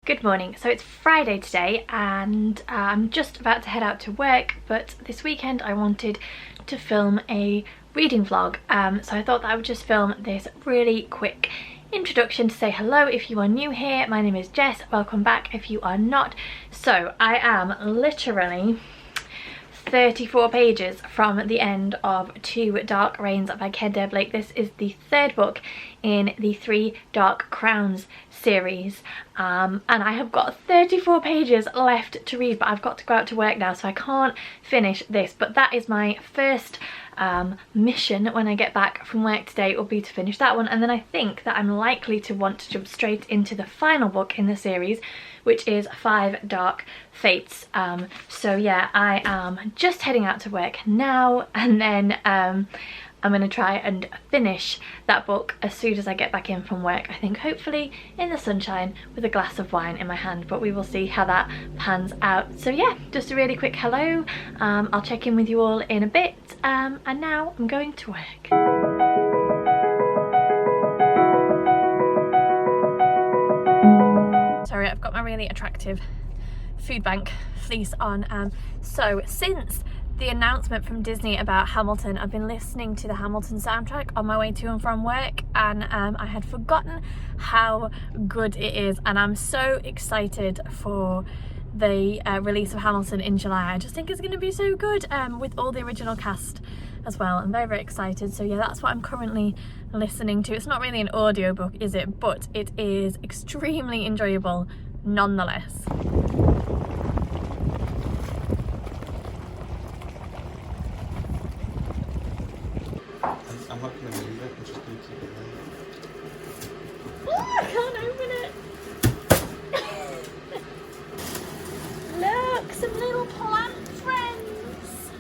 Good morning. So it's Friday today and I'm just about to head out to work, but this weekend I wanted to film a reading vlog, so I thought that I would just film this really quick introduction to say hello if you are new here. My name is Jess, welcome back if you are not. So I am literally 34 pages from the end of Two Dark Reigns by Kendall Blake. This is the third book in the Three Dark Crowns series, and I have got 34 pages left to read, but I've got to go out to work now, so I can't finish this. But that is my first mission when I get back from work today, will be to finish that one, and then I think that I'm likely to want to jump straight into the final book in the series, which is Five Dark Fates. So yeah, I am just heading out to work now, and then I'm going to try and finish that book as soon as I get back in from work. I think hopefully in the sunshine with a glass of wine in my hand, but we will see how that pans out. So yeah, just a really quick hello. I'll check in with you all in a bit, and now I'm going to work. Sorry, I've got my really attractive food bank fleece on. So since the announcement from Disney about Hamilton, I've been listening to the Hamilton soundtrack on my way to and from work, and I had forgotten how good it is, and I'm so excited for the release of Hamilton in July. I just think it's going to be so good, with all the original cast as well. I'm very, very excited. So yeah, that's what I'm currently listening to. It's not really an audiobook, is it? But it is extremely enjoyable nonetheless. I'm not going to move it, I'm just going to keep it there. Oh, I can't open it. Look, some little plant friends.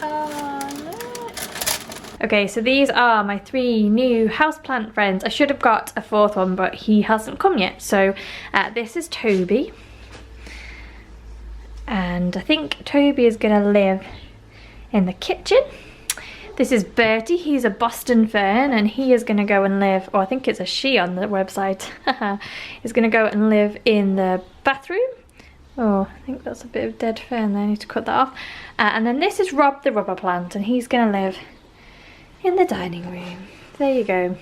Oh, look. Okay, so these are my three new houseplant friends. I should have got a fourth one, but he hasn't come yet. So this is Toby. And I think Toby is going to live in the kitchen. This is Bertie, he's a Boston fern, and he is going to go and live, or I think it's a she on the website, he's going to go and live in the bathroom. Oh, I think that's a bit of dead fern there, I need to cut that off. And then this is Rob the rubber plant, and he's going to live in the dining room. There you go.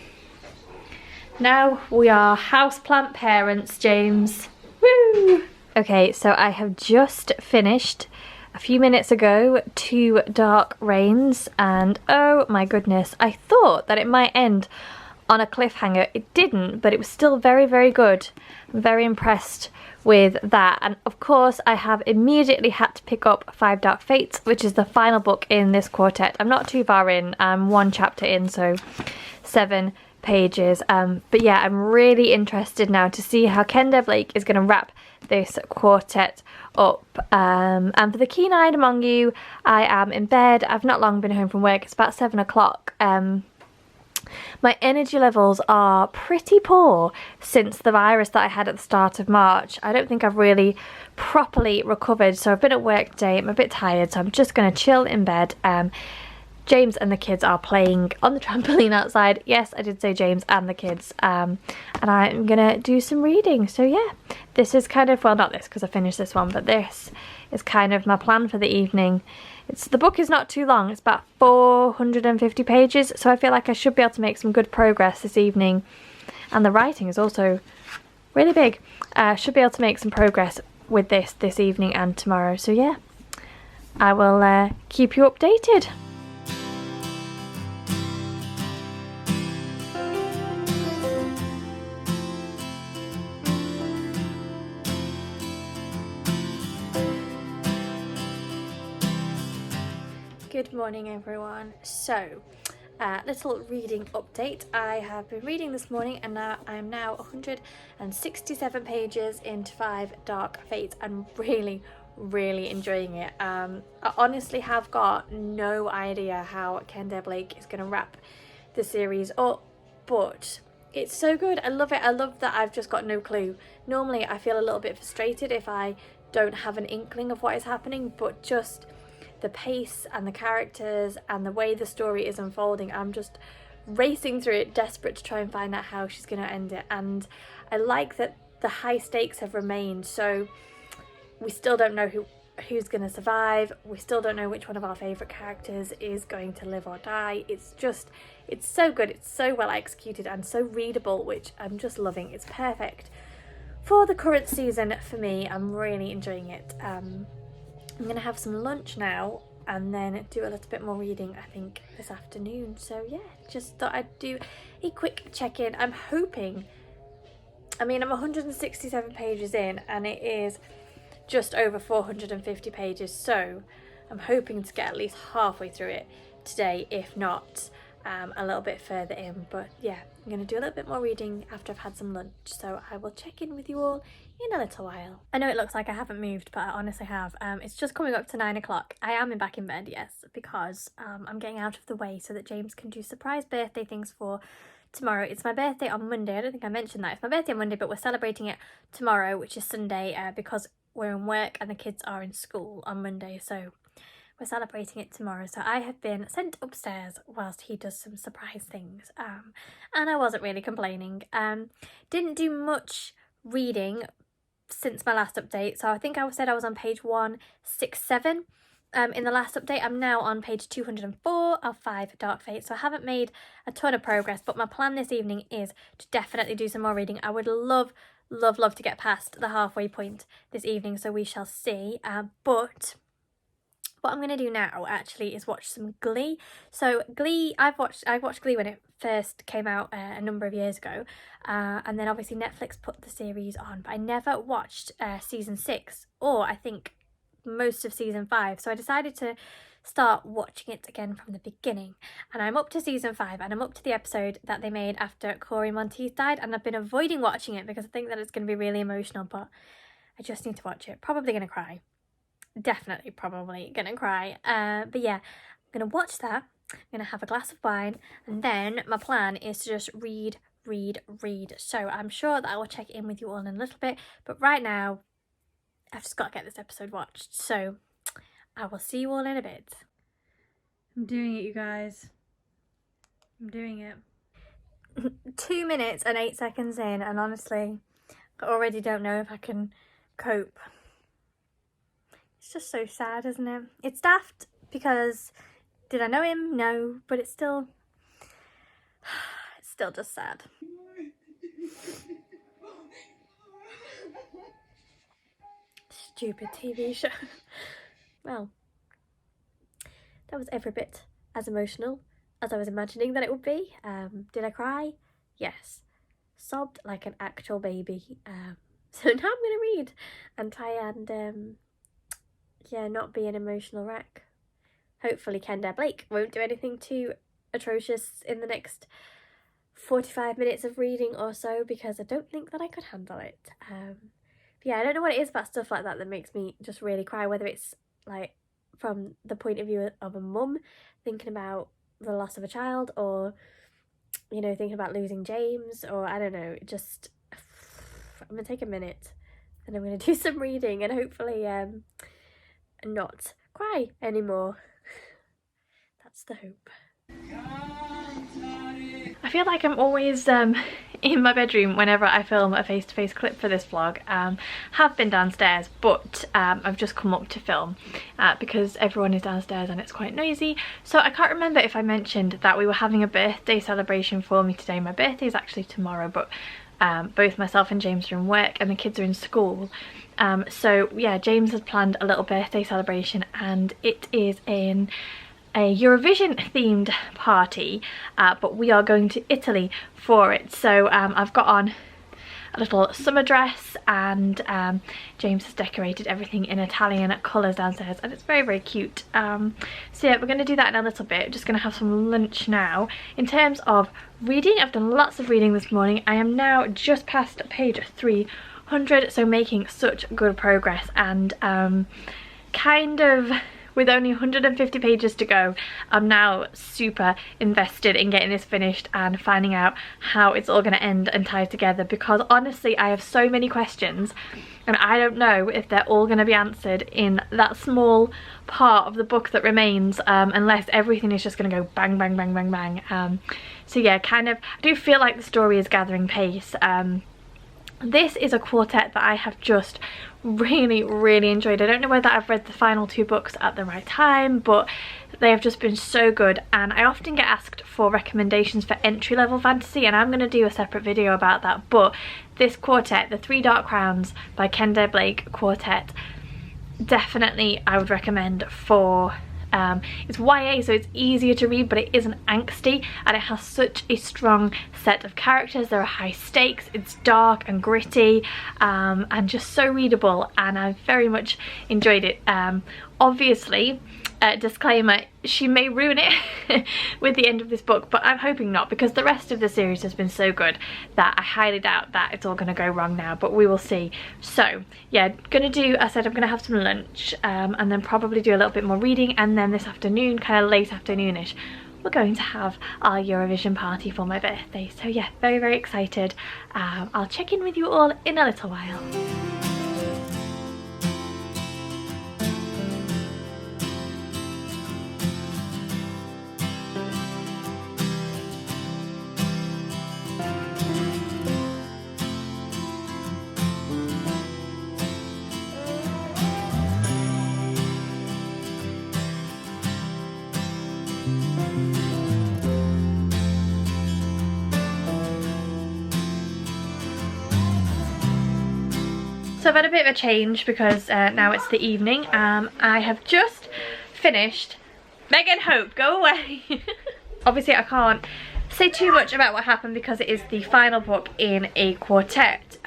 Now we are houseplant parents, James. Woo! Okay, so I have just finished a few minutes ago Two Dark Reigns, and oh my goodness, I thought that it might end on a cliffhanger. It didn't, but it was still very, very good. I'm very impressed with that, and of course I have immediately had to pick up Five Dark Fates, which is the final book in this quartet. I'm not too far in, I'm one chapter in, so 7 pages, but yeah, I'm really interested now to see how Kendall Blake is going to wrap this quartet up. And for the keen-eyed among you, I am in bed. I've not long been home from work. It's about 7 o'clock. My energy levels are pretty poor since the virus that I had at the start of March. I don't think I've really properly recovered, so I've been at work today. I'm a bit tired, so I'm just going to chill in bed. James and the kids are playing on the trampoline outside. Yes, I did say James and the kids. And I'm gonna do some reading. So yeah, this is kind of, well, not this because I finished this one, but this is kind of my plan for the evening. The book is not too long. It's about 450 pages. So I feel like I should be able to make some good progress this evening. And the writing is also really big. Should be able to make some progress with this evening and tomorrow. So yeah, I will keep you updated. Good morning everyone. So little reading update. I have been reading this morning, and now I'm now 167 pages into Five Dark Fates and really enjoying it. I honestly have got no idea how Kendall Blake is going to wrap the series up, but it's so good. I love it. I love that I've just got no clue. Normally I feel a little bit frustrated if I don't have an inkling of what is happening, but just the pace and the characters and the way the story is unfolding, I'm just racing through it, desperate to try and find out how she's going to end it. And I like that the high stakes have remained, so we still don't know who's going to survive. We still don't know which one of our favourite characters is going to live or die. It's so good, it's so well executed and so readable, which I'm just loving. It's perfect for the current season for me. I'm really enjoying it. I'm going to have some lunch now and then do a little bit more reading, I think, this afternoon. So yeah, just thought I'd do a quick check-in. I'm hoping, I mean, I'm 167 pages in and it is just over 450 pages, so I'm hoping to get at least halfway through it today, if not a little bit further in. But yeah, I'm going to do a little bit more reading after I've had some lunch, so I will check in with you all in a little while. I know it looks like I haven't moved, but I honestly have. It's just coming up to 9 o'clock. I am back in bed, yes, because I'm getting out of the way so that James can do surprise birthday things for tomorrow. It's my birthday on Monday. I don't think I mentioned that. It's my birthday on Monday, but we're celebrating it tomorrow, which is Sunday, because we're in work and the kids are in school on Monday, so we're celebrating it tomorrow. So I have been sent upstairs whilst he does some surprise things, and I wasn't really complaining. Didn't do much reading since my last update, so I think I said I was on page 167 in the last update. I'm now on page 204 of 5 Dark Fate, so I haven't made a ton of progress, but my plan this evening is to definitely do some more reading. I would love to get past the halfway point this evening, so we shall see. But what I'm going to do now actually is watch some Glee. So Glee, I watched Glee when it first came out a number of years ago, and then obviously Netflix put the series on, but I never watched season 6, or I think most of season 5, so I decided to start watching it again from the beginning, and I'm up to season 5, and I'm up to the episode that they made after Corey Monteith died, and I've been avoiding watching it because I think that it's going to be really emotional, but I just need to watch it. Probably going to cry. Definitely probably going to cry. But yeah, I'm going to watch that. I'm going to have a glass of wine, and then my plan is to just read. So I'm sure that I will check in with you all in a little bit, but right now I've just got to get this episode watched, so I will see you all in a bit. I'm doing it, you guys. I'm doing it. 2 minutes and 8 seconds in, and honestly, I already don't know if I can cope. It's just so sad, isn't it? It's daft because did I know him? No, but it's still just sad. Stupid TV show. Well, that was every bit as emotional as I was imagining that it would be. Did I cry? Yes. Sobbed like an actual baby. So now I'm going to read and try and, yeah, not be an emotional wreck. Hopefully Kendall Blake won't do anything too atrocious in the next 45 minutes of reading or so, because I don't think that I could handle it. But yeah, I don't know what it is about stuff like that that makes me just really cry, whether it's like from the point of view of a mum thinking about the loss of a child, or, you know, thinking about losing James, or I don't know, just I'm gonna take a minute and I'm gonna do some reading and hopefully not cry anymore. That's the hope. I feel like I'm always in my bedroom whenever I film a face-to-face clip for this vlog. Have been downstairs, but I've just come up to film because everyone is downstairs and it's quite noisy. So I can't remember if I mentioned that we were having a birthday celebration for me today. My birthday is actually tomorrow, but both myself and James are in work and the kids are in school. So yeah, James has planned a little birthday celebration, and it is in a Eurovision themed party, but we are going to Italy for it. So I've got on a little summer dress, and James has decorated everything in Italian colours downstairs, and it's very, very cute. So yeah, we're going to do that in a little bit. Just going to have some lunch now. In terms of reading, I've done lots of reading this morning. I am now just past page 300, so making such good progress, and kind of with only 150 pages to go, I'm now super invested in getting this finished and finding out how it's all going to end and tie together, because honestly I have so many questions and I don't know if they're all going to be answered in that small part of the book that remains, unless everything is just going to go bang bang bang bang bang. So yeah, kind of, I do feel like the story is gathering pace. This is a quartet that I have just really enjoyed. I don't know whether I've read the final 2 books at the right time, but they have just been so good, and I often get asked for recommendations for entry-level fantasy, and I'm going to do a separate video about that. But this quartet, the 3 Dark Crowns by Kenda Blake quartet, definitely I would recommend for it's YA, so it's easier to read, but it isn't angsty, and it has such a strong set of characters. There are high stakes, it's dark and gritty, and just so readable, and I very much enjoyed it. Obviously, disclaimer, she may ruin it with the end of this book, but I'm hoping not, because the rest of the series has been so good that I highly doubt that it's all going to go wrong now, but we will see. So yeah, gonna do, I said I'm gonna have some lunch, and then probably do a little bit more reading, and then this afternoon, kind of late afternoonish, we're going to have our Eurovision party for my birthday. So yeah, very excited. I'll check in with you all in a little while. So I've had a bit of a change because now it's the evening. I have just finished Megan Hope, go away. Obviously I can't say too much about what happened because it is the final book in a quartet,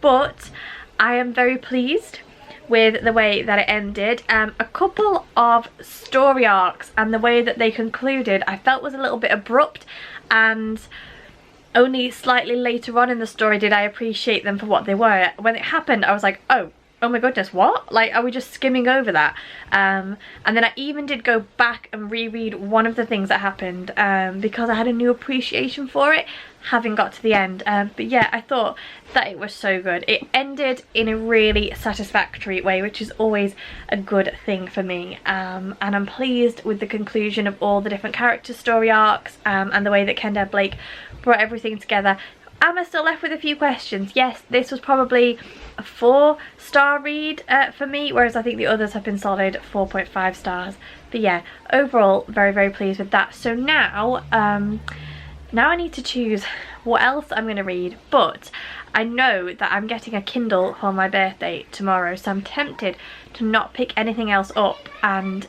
but I am very pleased with the way that it ended. A couple of story arcs and the way that they concluded I felt was a little bit abrupt, and only slightly later on in the story did I appreciate them for what they were. When it happened I was like, oh my goodness, what? Like, are we just skimming over that? And then I even did go back and reread one of the things that happened, because I had a new appreciation for it having got to the end. But yeah, I thought that it was so good. It ended in a really satisfactory way, which is always a good thing for me, and I'm pleased with the conclusion of all the different character story arcs, and the way that Kenda Blake brought everything together. Am I still left with a few questions? Yes, this was probably a 4-star read for me, whereas I think the others have been solid 4.5 stars. But yeah, overall very pleased with that. So now now I need to choose what else I'm going to read, but I know that I'm getting a Kindle for my birthday tomorrow, so I'm tempted to not pick anything else up and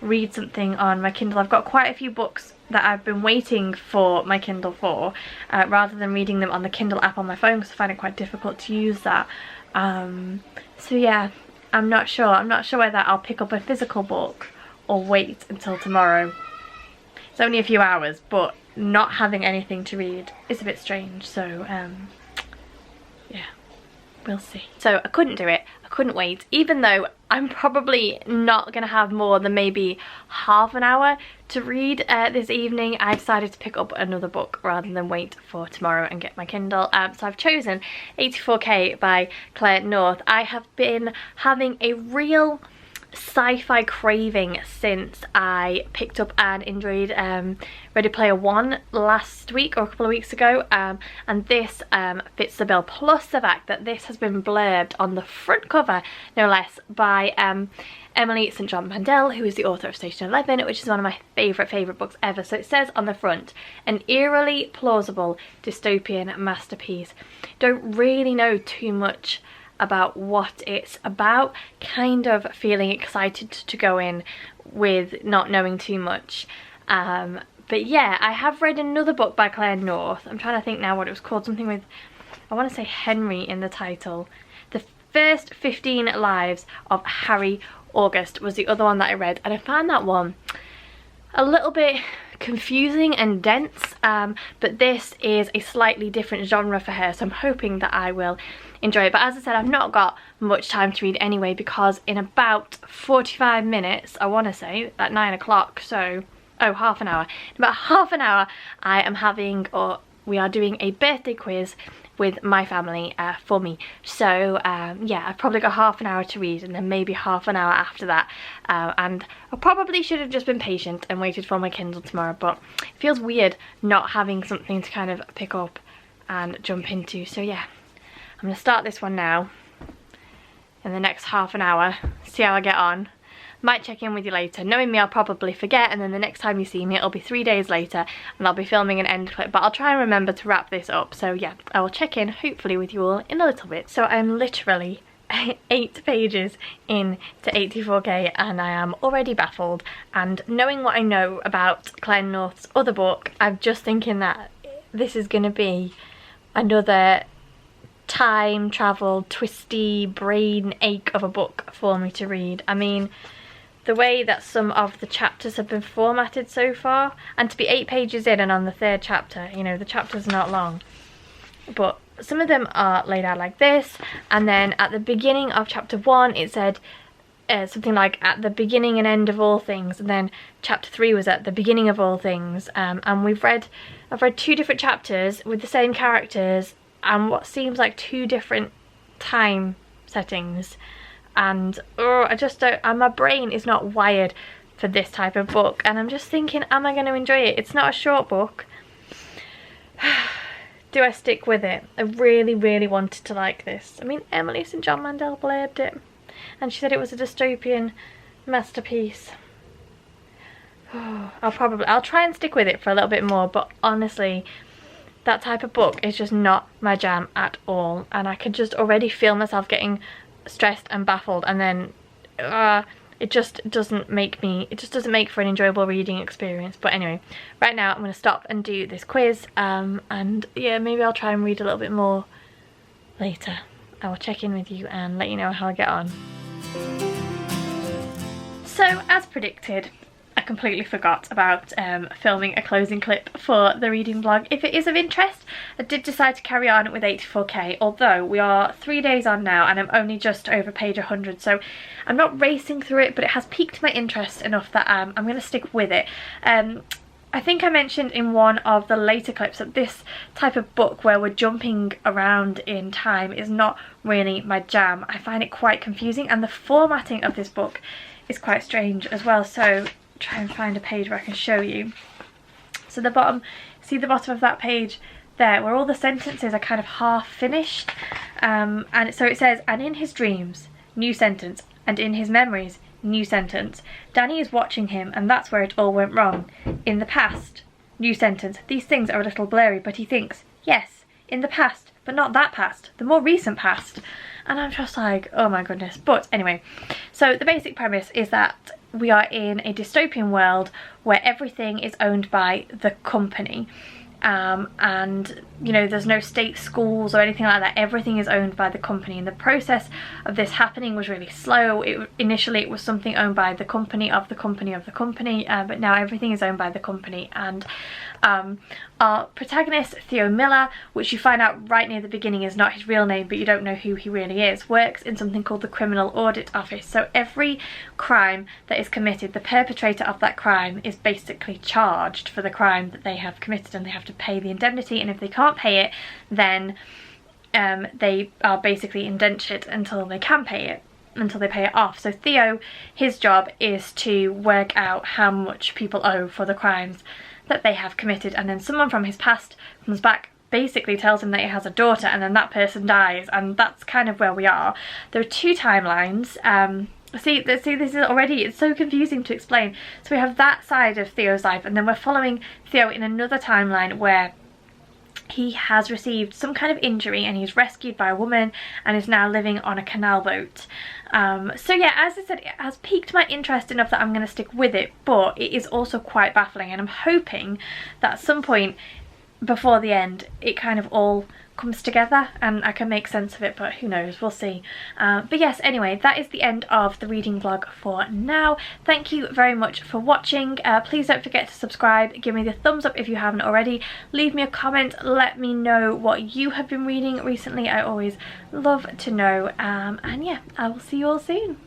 read something on my Kindle. I've got quite a few books that I've been waiting for my Kindle for, rather than reading them on the Kindle app on my phone, because I find it quite difficult to use that. So yeah, I'm not sure whether I'll pick up a physical book or wait until tomorrow. It's only a few hours, but not having anything to read is a bit strange, so yeah, we'll see. So I couldn't do it, I couldn't wait, even though I'm probably not gonna have more than maybe half an hour to read this evening. I decided to pick up another book rather than wait for tomorrow and get my Kindle. So I've chosen 84K by Claire North. I have been having a real sci-fi craving since I picked up and enjoyed Ready Player One last week or a couple of weeks ago, and this fits the bill, plus the fact that this has been blurbed on the front cover, no less, by Emily St. John Mandel, who is the author of Station 11, which is one of my favourite books ever. So it says on the front, an eerily plausible dystopian masterpiece. Don't really know too much about what it's about, kind of feeling excited to go in with not knowing too much. But yeah, I have read another book by Claire North. I'm trying to think now what it was called, something with, I want to say Henry in the title. The First 15 Lives of Harry August was the other one that I read, and I found that one a little bit confusing and dense, but this is a slightly different genre for her, so I'm hoping that I will enjoy it. But as I said, I've not got much time to read anyway, because in about 45 minutes, I want to say, at 9 o'clock, so, oh, half an hour. In about half an hour, I am having, or we are doing a birthday quiz with my family for me. So yeah, I've probably got half an hour to read, and then maybe half an hour after that. And I probably should have just been patient and waited for my Kindle tomorrow, but it feels weird not having something to kind of pick up and jump into. So yeah, I'm gonna start this one now in the next half an hour, see how I get on. Might check in with you later. Knowing me, I'll probably forget, and then the next time you see me, it'll be 3 days later, and I'll be filming an end clip, but I'll try and remember to wrap this up. So yeah, I will check in, hopefully, with you all in a little bit. So I'm literally 8 pages in to 84k, and I am already baffled. And knowing what I know about Claire North's other book, I'm just thinking that this is going to be another time travel, twisty, brain ache of a book for me to read. I mean, the way that some of the chapters have been formatted so far, and to be 8 pages in and on the 3rd chapter, you know, the chapter's not long, but some of them are laid out like this, and then at the beginning of chapter 1 it said something like at the beginning and end of all things, and then chapter 3 was at the beginning of all things, and I've read 2 different chapters with the same characters and what seems like 2 different time settings. And I just don't, and my brain is not wired for this type of book, and I'm just thinking, am I going to enjoy it? It's not a short book. Do I stick with it? I really, really wanted to like this. I mean, Emily St. John Mandel blurbed it, and she said it was a dystopian masterpiece. I'll try and stick with it for a little bit more, but honestly, that type of book is just not my jam at all, and I can just already feel myself getting stressed and baffled, and then it just doesn't make for an enjoyable reading experience. But anyway, right now I'm going to stop and do this quiz, and yeah, maybe I'll try and read a little bit more later. I will check in with you and let you know how I get on. So, as predicted, I completely forgot about filming a closing clip for the reading blog. If it is of interest, I did decide to carry on with 84k, although we are 3 days on now and I'm only just over page 100, so I'm not racing through it, but it has piqued my interest enough that I'm going to stick with it. I think I mentioned in one of the later clips that this type of book where we're jumping around in time is not really my jam. I find it quite confusing, and the formatting of this book is quite strange as well, so try and find a page where I can show you. So the bottom, see the bottom of that page there, where all the sentences are kind of half finished, and so it says, and in his dreams, new sentence, and in his memories, new sentence. Danny is watching him, and that's where it all went wrong. In the past, new sentence. These things are a little blurry, but he thinks, yes, in the past, but not that past, the more recent past. And I'm just like, oh my goodness. But anyway, so the basic premise is that we are in a dystopian world where everything is owned by the company. And you know, there's no state schools or anything like that. Everything is owned by the company, and the process of this happening was really slow. Initially it was something owned by the company of the company of the company, but now everything is owned by the company. And our protagonist, Theo Miller, which you find out right near the beginning is not his real name, but you don't know who he really is, works in something called the Criminal Audit Office. So every crime that is committed, the perpetrator of that crime is basically charged for the crime that they have committed, and they have to pay the indemnity, and if they can't pay it, then they are basically indentured until they can pay it, until they pay it off. So Theo, his job is to work out how much people owe for the crimes that they have committed, and then someone from his past comes back, basically tells him that he has a daughter, and then that person dies, and that's kind of where we are. There are 2 timelines. See, this is already, it's so confusing to explain. So we have that side of Theo's life, and then we're following Theo in another timeline where he has received some kind of injury and he's rescued by a woman and is now living on a canal boat. So yeah, as I said, it has piqued my interest enough that I'm going to stick with it, but it is also quite baffling, and I'm hoping that at some point before the end it kind of all comes together and I can make sense of it, but who knows, we'll see. But yes, anyway, that is the end of the reading vlog for now. Thank you very much for watching. Please don't forget to subscribe, give me the thumbs up if you haven't already, leave me a comment, let me know what you have been reading recently. I always love to know, and yeah, I will see you all soon.